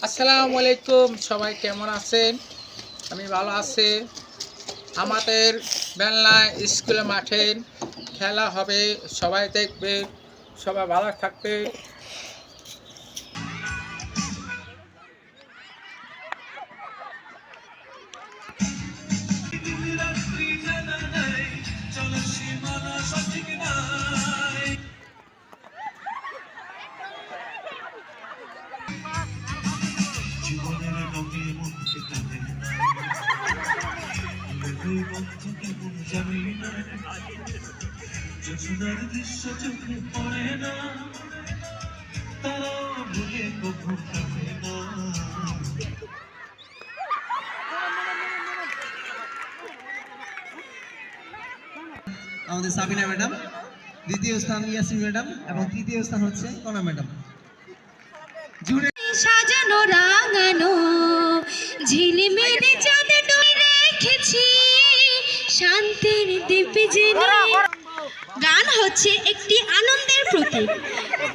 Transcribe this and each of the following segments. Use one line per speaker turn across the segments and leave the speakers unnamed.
আসসালামু আলাইকুম, সবাই কেমন আছেন? আমি ভালো আছি। আমাদের বেলনা স্কুল মাঠে খেলা হবে, সবাই দেখবে, সবাই ভালো থাকবে।
দৃশ্য চোখে পড়ে না, তারা ভুলে কবু কাঁদে না। আমাদের সাবিনা ম্যাডাম, দ্বিতীয় স্থান ইয়াসিন ম্যাডাম এবং তৃতীয় স্থান হচ্ছে কনা ম্যাডাম। জুড়ে
সাজানো রাঙানো ঝিলিমিলি চাঁদে ডোরে রেখেছি শান্তির দ্বীপ জেনে। গান হচ্ছে একটি আনন্দের প্রতীক।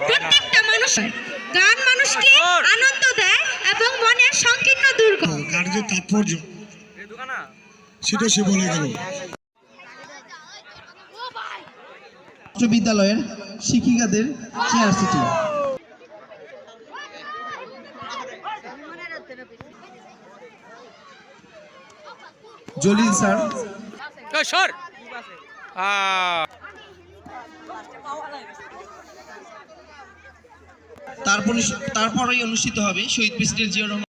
প্রত্যেকটা মানুষের গান মানুষকে আনন্দ দেয় এবং মনের সংকীর্ণ দূর করে।
কার্যের তাৎপর্য সেটা সে বলে গেল।
বিদ্যালয়ের শিক্ষিকাদের চেয়ার সিটি। জলিল স্যার, তারপরেই অনুষ্ঠিত হবে শহীদ প্রেসিডেন্ট জিয়াউর রহমান।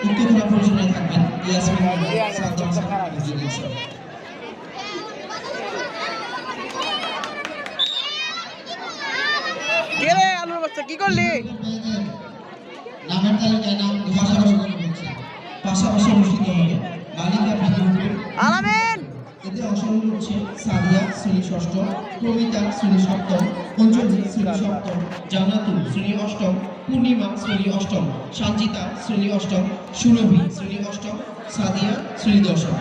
উত্তরীয় পরিচালনায় থাকবেন Yasmin madam, Saddam sir, Jalil sir.
গেলে আলুর বাচ্চা কি করলি?
নামের তালিকায় নাম পাশাপাশি অনুষ্ঠিত হবে বালিকা বিদ্যালয়।
আলামিন
এতে অংশগ্রহণ করছে সাদিয়া শ্রেণী ষষ্ঠ, প্রমিতা শ্রেণী সপ্তম, অঞ্জলি শ্রেণী সপ্তম, জান্নাতুল শ্রেণী অষ্টম, পূর্ণিমা শ্রেণী অষ্টম, সঞ্জিতা শ্রেণী অষ্টম, সুরভি শ্রেণী অষ্টম, সাদিয়া শ্রেণী দশম।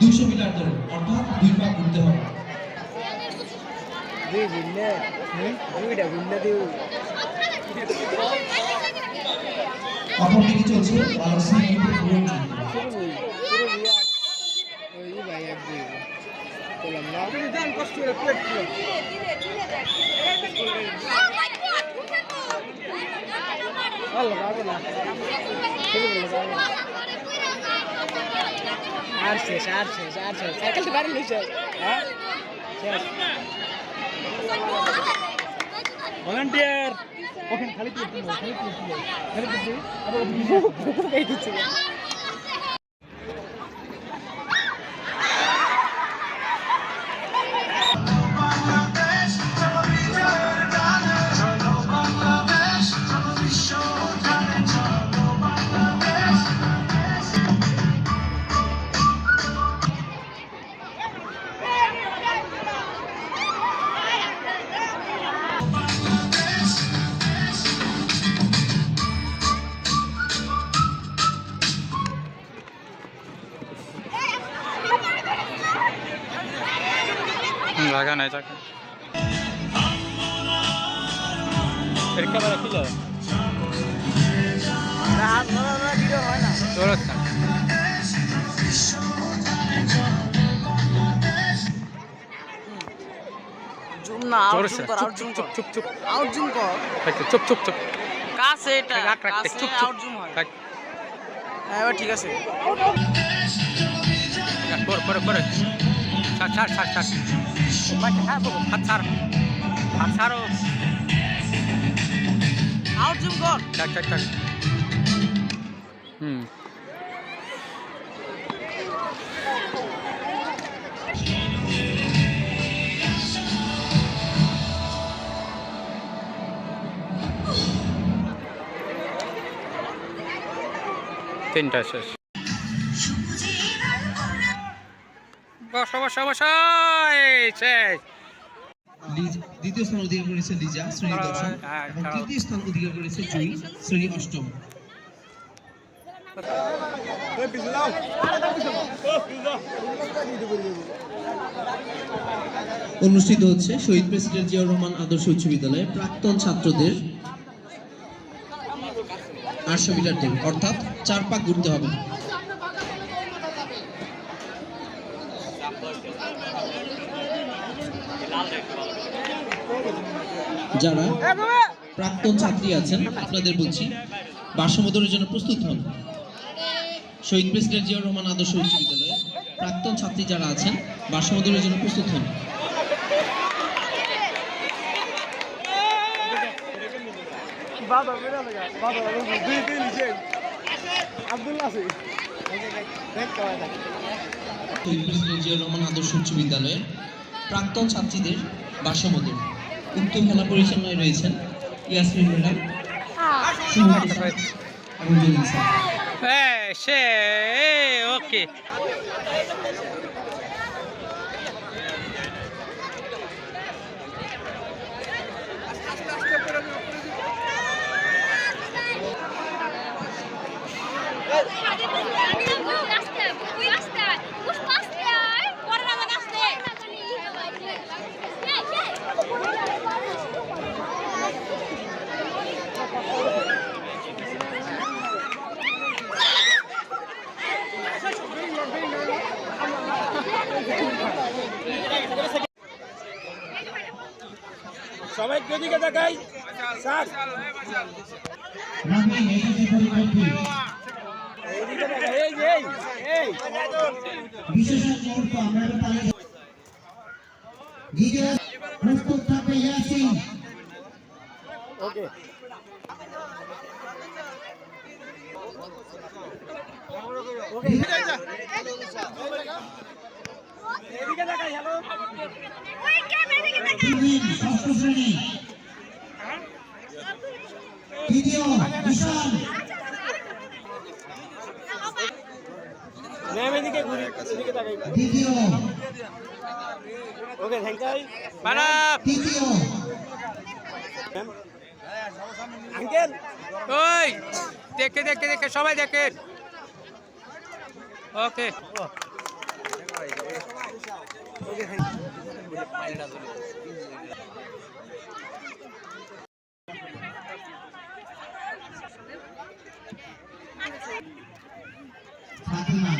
200 মিটার দৌড় অর্থাৎ 2 পা ঘুরতে হবে। অপরদিকে চলছে
ভলান্টিয়ার ওখানে খালি লাগা নাই থাকে এর ক্যামেরা কি যায় রাত না ভিডিও হয় না চলছে জুম না আউট জুম কর আউট জুম চুপ চুপ চুপ আউট জুম কর চুপ চুপ চুপ কাছে এটা কাছে আউট জুম হয় হ্যাঁ এবার ঠিক আছে পর পর পর ছাড় ছাড় ছাড় ছাড় বাকি হ্যাঁ বাবু হাত ছাড় হাত ছাড়ো আউট জুম কর ছাড় ছাড় ছাড় তিনটা শেষ বসো বসো বসো শেষ
দ্বিতীয় স্থান অধিকার করেছে লিজা শ্রেণী দশম এবং তৃতীয় স্থান অধিকার করেছে জুই শ্রেণী অষ্টম। অনুষ্ঠিত হচ্ছে শহীদ প্রেসিডেন্ট জিয়াউর রহমান আদর্শ উচ্চ বিদ্যালয়ে প্রাক্তন ছাত্রদের 800 মিটার দৌড়, অর্থাৎ 4 পাক ঘুরতে হবে। যারা প্রাক্তন ছাত্রী আছেন আপনাদের বলছি ভারসাম্য দৌড়ের জন্য প্রস্তুত হন। শহীদ প্রেসিডেন্ট জিয়াউর রহমান আদর্শ উচ্চ বিদ্যালয়ে প্রাক্তন ছাত্রী যারা আছেন ভারসাম্য দৌড়ের জন্য প্রস্তুত হন। শহীদ প্রেসিডেন্ট জিয়াউর রহমান আদর্শ উচ্চ বিদ্যালয়ের প্রাক্তন ছাত্রীদের ভারসাম্য দৌড়, উক্ত খেলা পরিচালনায় রয়েছেন ইয়াসমিন ম্যাডাম, এবং জলিল স্যার।
ওকে
সবাই এদিকে দেখাই স্যার, এইদিকে দেখাই, এই
প্রস্তুত থাকবে ইয়াসিন।
ওকে এদিকে দেখাই। হ্যালো
ষষ্ঠ শ্রেণী দ্বিতীয় বিশাল,
ম্যাম এদিকে ঘুরি, এদিকে দেখাই।
দ্বিতীয়
ওকে থ্যাংক ইউ
তৃতীয়
ম্যাম। আঙ্কেল
ওই দেখে দেখে দেখে সবাই দেখেন। ওকে
ফাতিমা,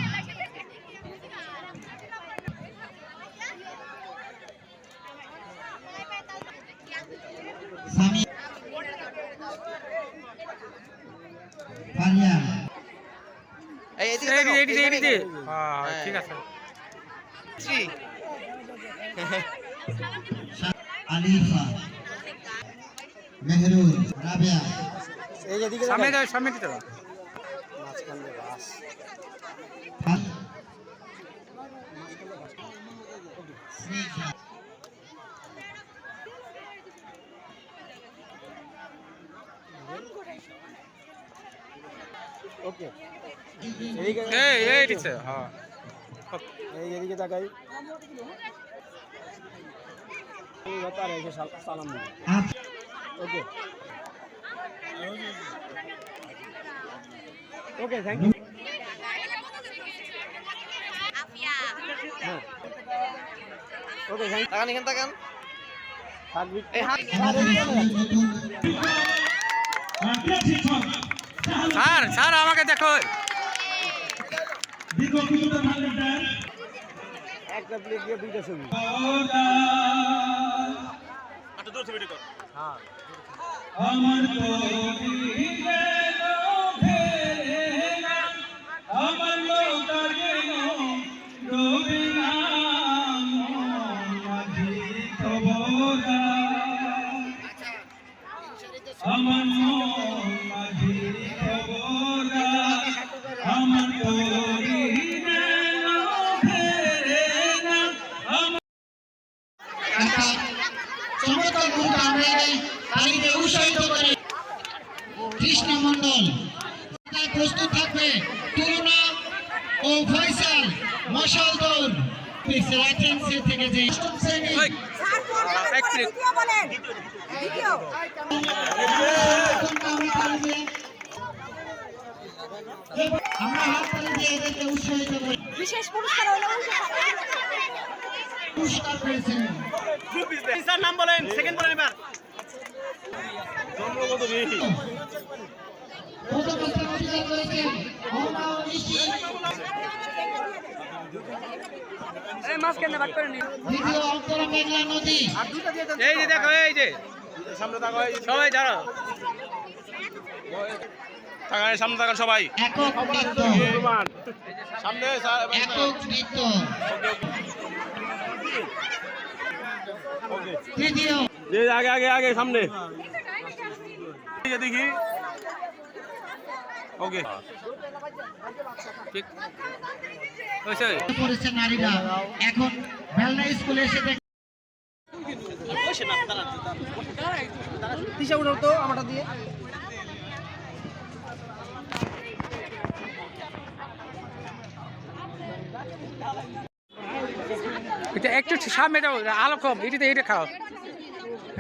সামি, ফারিয়া,
ঠিক আছে।
আলিফা, মেহরুন, রাবিয়া,
এই এদিকে
সামনে
দেখাই।
দাও, সামনে দিতে দাও।
মাঝখান দিয়ে বাস।
স্নেহা,
ওকে এদিকে
এই দিচ্ছে, হ্যাঁ
এই এদিকে তাকাই। তার এসে সালাম দিই। ওকে ওকে থ্যাংক ইউ। হ্যাঁ ওকে থ্যাংক ইউ। তাকান এখানে তাকান। থাকবি
স্যার, স্যার আমাকে দেখো।
একটা প্লেট দিয়ে দুইটা ছবি। হ্যাঁ
আমার তোরি গেল ফেরে না, আমার নৌকা গেল ডোবে না, মন মাঝি খবরা, আমার মন মাঝি খবরা, আমার তোরি গেল ফেরে না, আমার
চমৎকার ভূমিকা আমরা এই তালিমে উৎসাহিত করি। কৃষ্ণ মন্ডল প্রস্তুত থাকবে, তুলনা ও ফয়সাল মশাল দৌড় রাইটেন্সি থেকে যে অষ্টম শ্রেণী
ওই, এক মিনিট।
আমরা হাত তালি দিয়ে এদেরকে উৎসাহিত করি।
বিশেষ পুরস্কার হলো
পুরস্কার পেয়েছেন।
নাম বলেন, সেকেন্ড বলেন এবার।
প্রথম স্থান অধিকার করেছেন অহনা মিষ্টি। দ্বিতীয় অন্তরা মেঘলা নদী।
এই যে দেখো, এই যে
সামনে তাকাও,
সবাই যারা
তাকান, সামনে তাকান সবাই।
একক নৃত্য।
সামনে
একক নৃত্য। তৃতীয়
আগে আগে আগে সামনে দেখি। ওকে,
ঠিক হয়েছে।
করেছে নারীরা। এখন ভেলনা স্কুলে এসে দেখ
এটা একটু সামনে যাও, আলো কম, এটাতে এটা খাও,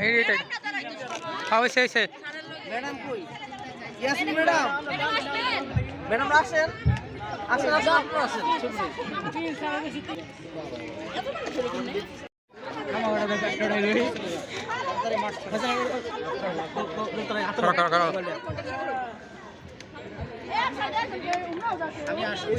এইটা খাও, হয়েছে।
ম্যাডাম কই? ইয়াসমিন ম্যাডাম। ম্যাডাম আসেন। আসেন আসেন আপনারা আসেন।
করো।
আমি আসছি।